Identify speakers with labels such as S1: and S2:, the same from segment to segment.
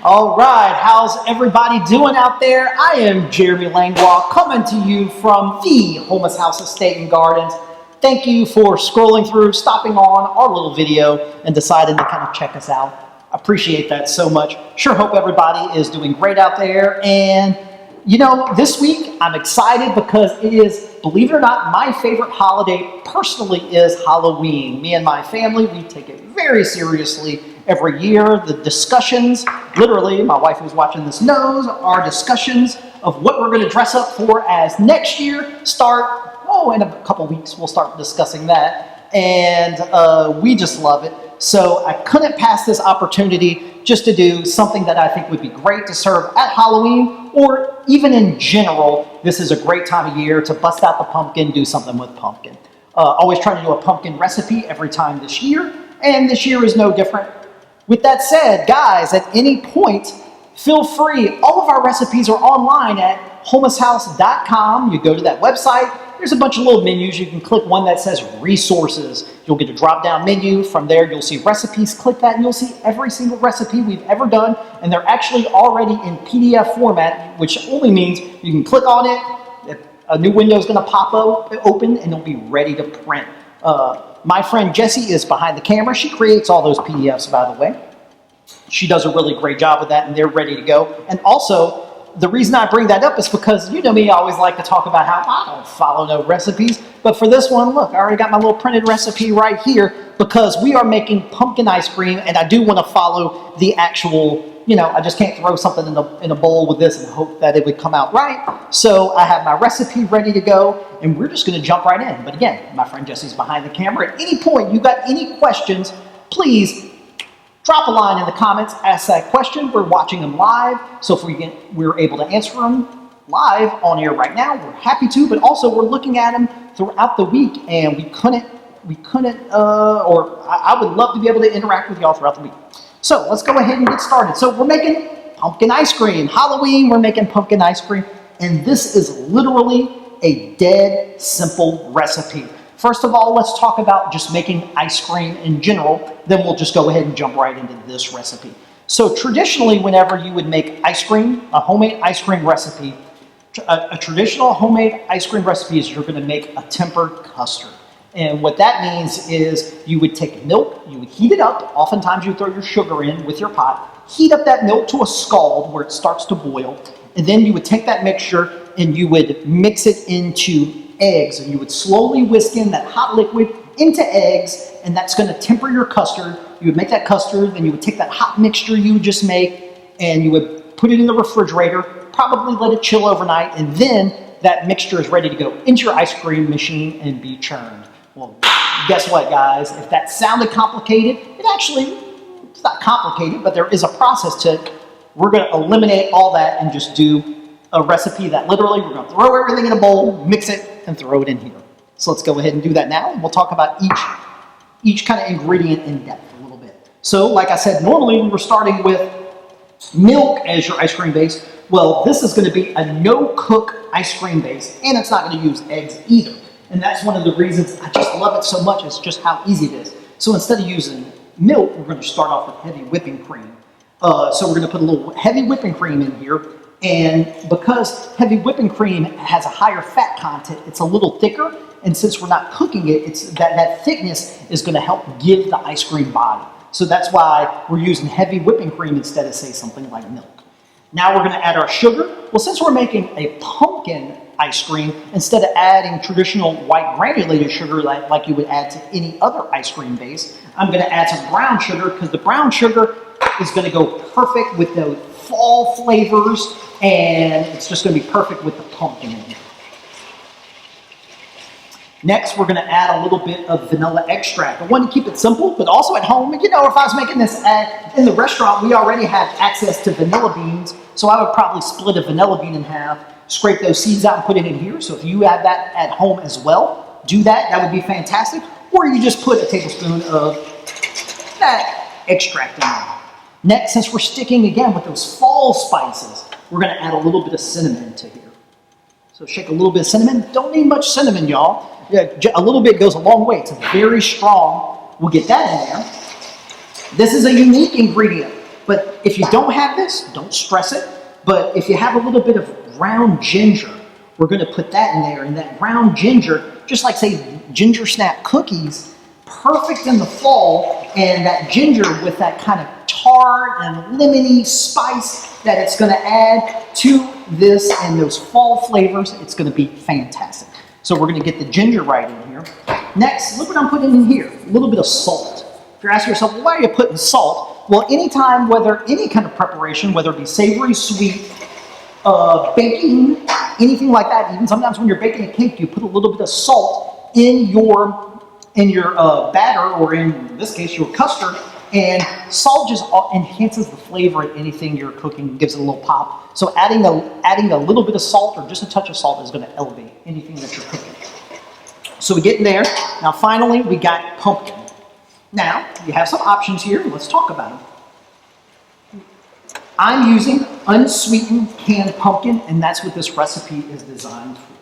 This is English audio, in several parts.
S1: All right, how's everybody doing out there? I am Jeremy Langlois coming to you from the Houmas House Estate and Gardens. Thank you for scrolling through, stopping on our little video and deciding to kind of check us out. Appreciate that so much. Sure hope everybody is doing great out there. And you know, this week I'm excited because it is, believe it or not, my favorite holiday personally is Halloween. Me and my family, we take it very seriously every year. The discussions, literally, my wife who's watching this knows, our discussions of what we're going to dress up for as next year start, in a couple weeks we'll start discussing that. And we just love it. So I couldn't pass this opportunity just to do something that I think would be great to serve at Halloween, or even in general. This is a great time of year to bust out the pumpkin, do something with pumpkin. Always trying to do a pumpkin recipe every time this year, and this year is no different. With that said, guys, at any point, feel free. All of our recipes are online at houmashouse.com. You go to that website. There's a bunch of little menus. You can click one that says resources. You'll get a drop-down menu. From there, you'll see recipes. Click that, and you'll see every single recipe we've ever done. And they're actually already in PDF format, which only means you can click on it. A new window is going to pop open, and it'll be ready to print. My friend Jessie is behind the camera. She creates all those PDFs, by the way. She does a really great job with that, and they're ready to go. And also, the reason I bring that up is because, you know me, I always like to talk about how I don't follow no recipes. But for this one, look, I already got my little printed recipe right here because we are making pumpkin ice cream, and I do want to follow the actual, I just can't throw something in a bowl with this and hope that it would come out right. So I have my recipe ready to go, and we're just going to jump right in. But again, my friend Jessie's behind the camera. At any point you got any questions, please drop a line in the comments, ask that question. We're watching them live, so if we're able to answer them live on air right now, we're happy to, but also we're looking at them throughout the week, and I would love to be able to interact with y'all throughout the week. So let's go ahead and get started. So we're making pumpkin ice cream. Halloween, we're making pumpkin ice cream, and this is literally a dead simple recipe. First of all, let's talk about just making ice cream in general. Then we'll just go ahead and jump right into this recipe. So traditionally, whenever you would make ice cream, a homemade ice cream recipe, a traditional homemade ice cream recipe is you're going to make a tempered custard. And what that means is you would take milk, you would heat it up. Oftentimes you throw your sugar in with your pot, heat up that milk to a scald where it starts to boil. And then you would take that mixture and you would mix it into eggs, and you would slowly whisk in that hot liquid into eggs, and that's going to temper your custard. You would make that custard, then you would take that hot mixture you would just make, and you would put it in the refrigerator, probably let it chill overnight, and then that mixture is ready to go into your ice cream machine and be churned. Well, guess what, guys? If that sounded complicated, it's not complicated, but there is a process to it. We're going to eliminate all that and just do a recipe that literally we're going to throw everything in a bowl, mix it, and throw it in here. So let's go ahead and do that now, and we'll talk about each kind of ingredient in depth a little bit. So like I said, normally we were starting with milk as your ice cream base. Well, this is going to be a no-cook ice cream base, and it's not going to use eggs either. And that's one of the reasons I just love it so much, is just how easy it is. So instead of using milk, we're going to start off with heavy whipping cream. So we're going to put a little heavy whipping cream in here. And because heavy whipping cream has a higher fat content, it's a little thicker. And since we're not cooking it, it's that thickness is going to help give the ice cream body. So that's why we're using heavy whipping cream instead of, say, something like milk. Now we're going to add our sugar. Well, since we're making a pumpkin ice cream, instead of adding traditional white granulated sugar like you would add to any other ice cream base, I'm going to add some brown sugar, because the brown sugar is going to go perfect with those fall flavors, and it's just going to be perfect with the pumpkin in here. Next, we're going to add a little bit of vanilla extract. I want to keep it simple, but also at home. If I was making this in the restaurant, we already have access to vanilla beans, so I would probably split a vanilla bean in half, scrape those seeds out and put it in here. So if you have that at home as well, do that. That would be fantastic. Or you just put a tablespoon of that extract in there. Next, since we're sticking again with those fall spices, we're going to add a little bit of cinnamon to here. So shake a little bit of cinnamon. Don't need much cinnamon, y'all. A little bit goes a long way. It's very strong. We'll get that in there. This is a unique ingredient. But if you don't have this, don't stress it. But if you have a little bit of ground ginger, we're going to put that in there. And that ground ginger, just like say ginger snap cookies, perfect in the fall. And that ginger with that kind of tart and lemony spice that it's going to add to this and those fall flavors, it's going to be fantastic. So we're going to get the ginger right in here. Next, look what I'm putting in here, a little bit of salt. If you're asking yourself, well, why are you putting salt? Well, anytime, whether any kind of preparation, whether it be savory, sweet, baking, anything like that, even sometimes when you're baking a cake, you put a little bit of salt in your batter, or in this case, your custard, and salt just enhances the flavor of anything you're cooking, gives it a little pop. So adding a little bit of salt or just a touch of salt is going to elevate anything that you're cooking. So we get in there. Now finally, we got pumpkin. Now, you have some options here. Let's talk about them. I'm using unsweetened canned pumpkin, and that's what this recipe is designed for.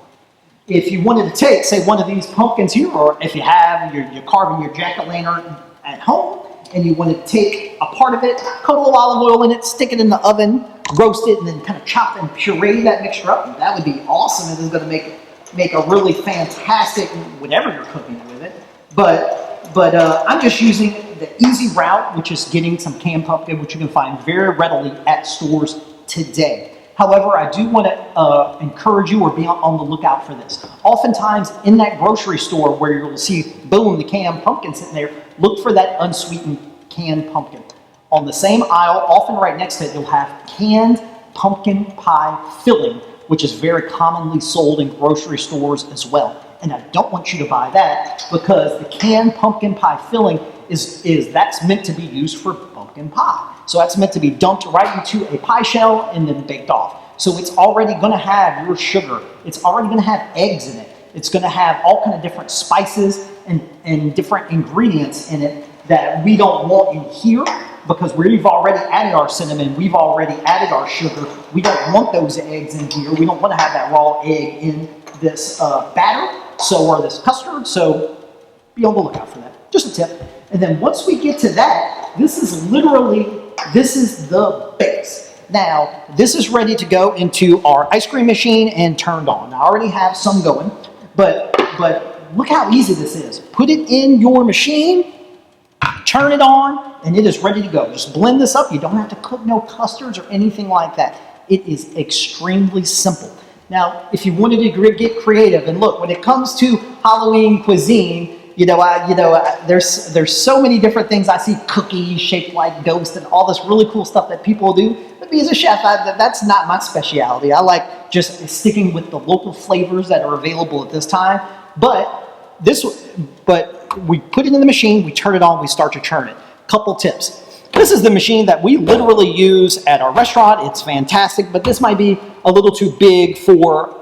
S1: If you wanted to take, say, one of these pumpkins here, or if you have, you're carving your jack-o'-lantern at home, and you want to take a part of it, coat a little olive oil in it, stick it in the oven, roast it, and then kind of chop and puree that mixture up, that would be awesome. It is going to make a really fantastic whatever you're cooking with it. But I'm just using the easy route, which is getting some canned pumpkin, which you can find very readily at stores today. However, I do want to encourage you or be on the lookout for this. Oftentimes in that grocery store where you'll see, boom, the canned pumpkin sitting there, look for that unsweetened canned pumpkin. On the same aisle, often right next to it, you'll have canned pumpkin pie filling, which is very commonly sold in grocery stores as well. And I don't want you to buy that because the canned pumpkin pie filling that's meant to be used for pumpkin pie. So that's meant to be dumped right into a pie shell and then baked off. So it's already going to have your sugar. It's already going to have eggs in it. It's going to have all kind of different spices and different ingredients in it that we don't want in here because we've already added our cinnamon. We've already added our sugar. We don't want those eggs in here. We don't want to have that raw egg in this batter, or this custard. So be on the lookout for that. Just a tip. And then once we get to that, this is the base. Now, this is ready to go into our ice cream machine and turned on. I already have some going, but look how easy this is. Put it in your machine, turn it on, and it is ready to go. Just blend this up. You don't have to cook no custards or anything like that. It is extremely simple. Now, if you wanted to get creative, and look, when it comes to Halloween cuisine, there's so many different things. I see cookies shaped like ghosts and all this really cool stuff that people do. But me as a chef, that's not my specialty. I like just sticking with the local flavors that are available at this time. But we put it in the machine, we turn it on, we start to churn it. Couple tips. This is the machine that we literally use at our restaurant. It's fantastic, but this might be a little too big for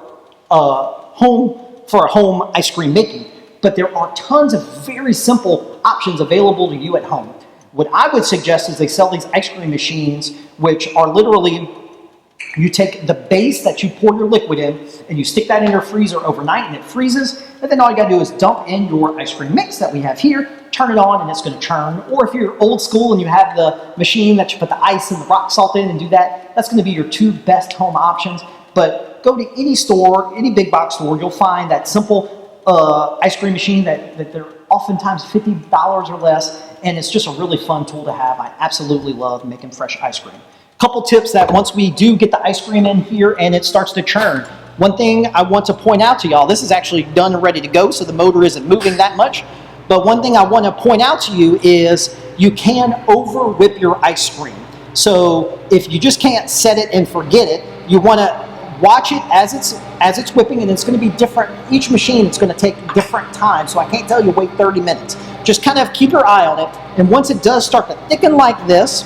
S1: home ice cream making. But there are tons of very simple options available to you at home. What I would suggest is they sell these ice cream machines, which are literally, you take the base that you pour your liquid in, and you stick that in your freezer overnight, and it freezes, and then all you gotta do is dump in your ice cream mix that we have here, turn it on, and it's gonna churn. Or if you're old school and you have the machine that you put the ice and the rock salt in and do that, that's gonna be your two best home options. But go to any store, any big box store, you'll find that simple ice cream machine that they're oftentimes $50 or less, and it's just a really fun tool to have. I absolutely love making fresh ice cream. Couple tips that once we do get the ice cream in here and it starts to churn, one thing I want to point out to y'all, this is actually done and ready to go, so the motor isn't moving that much, but one thing I want to point out to you is you can over whip your ice cream. So if you just can't set it and forget it, you want to watch it as it's whipping, and it's going to be different. Each machine, it's going to take different time, so I can't tell you wait 30 minutes. Just kind of keep your eye on it, and once it does start to thicken like this,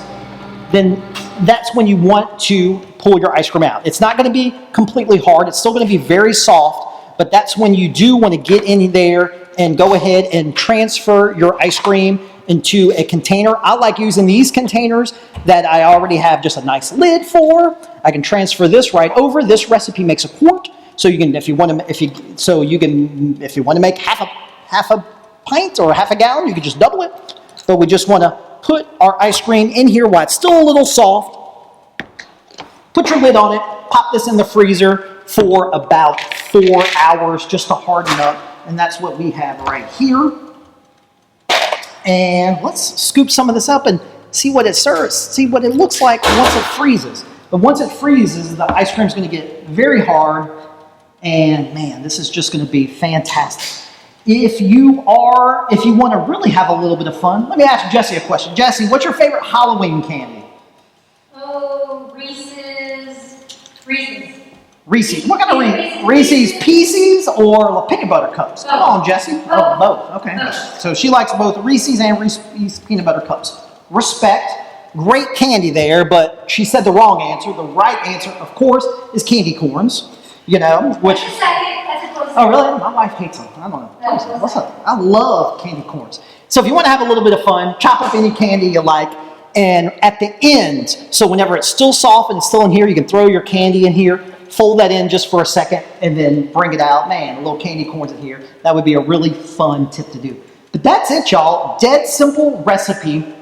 S1: then that's when you want to pull your ice cream out. It's not going to be completely hard. It's still going to be very soft, but that's when you do want to get in there and go ahead and transfer your ice cream into a container. I like using these containers that I already have just a nice lid for. I can transfer this right over. This recipe makes a quart, so you can, if you want to make half a pint or half a gallon, you can just double it. But we just want to put our ice cream in here while it's still a little soft. Put your lid on it, pop this in the freezer for about 4 hours just to harden up. And that's what we have right here. And let's scoop some of this up and see what it serves, see what it looks like once it freezes. But once it freezes, the ice cream is going to get very hard. And man, this is just going to be fantastic. If you want to really have a little bit of fun, let me ask Jessie a question. Jessie, what's your favorite Halloween candy?
S2: Oh, Reese's.
S1: Reese's. What kind of Reese's Pieces or peanut butter cups? Come on, Jessie. Oh, both. Okay. So she likes both Reese's and Reese's peanut butter cups. Respect. Great candy there, but she said the wrong answer. The right answer, of course, is candy corns. You know, which.
S2: That's a second. That's a close second.
S1: Oh, really? My wife hates them. I don't know. What's up? I love candy corns. So if you want to have a little bit of fun, chop up any candy you like. And at the end, so whenever it's still soft and still in here, you can throw your candy in here, fold that in just for a second, and then bring it out. Man, a little candy corns in here. That would be a really fun tip to do. But that's it, y'all. Dead simple recipe.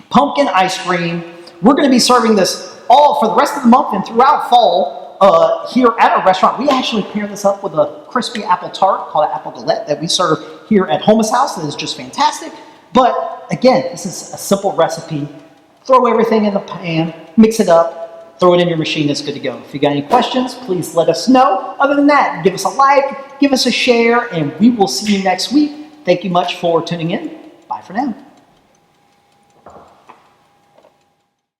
S1: Pumpkin ice cream. We're going to be serving this all for the rest of the month and throughout fall here at our restaurant. We actually pair this up with a crispy apple tart called an apple galette that we serve here at Houmas House. That is just fantastic. But again, this is a simple recipe. Throw everything in the pan, mix it up, throw it in your machine, it's good to go. If you got any questions, please let us know. Other than that, give us a like, give us a share, and we will see you next week. Thank you much for tuning in. Bye for now.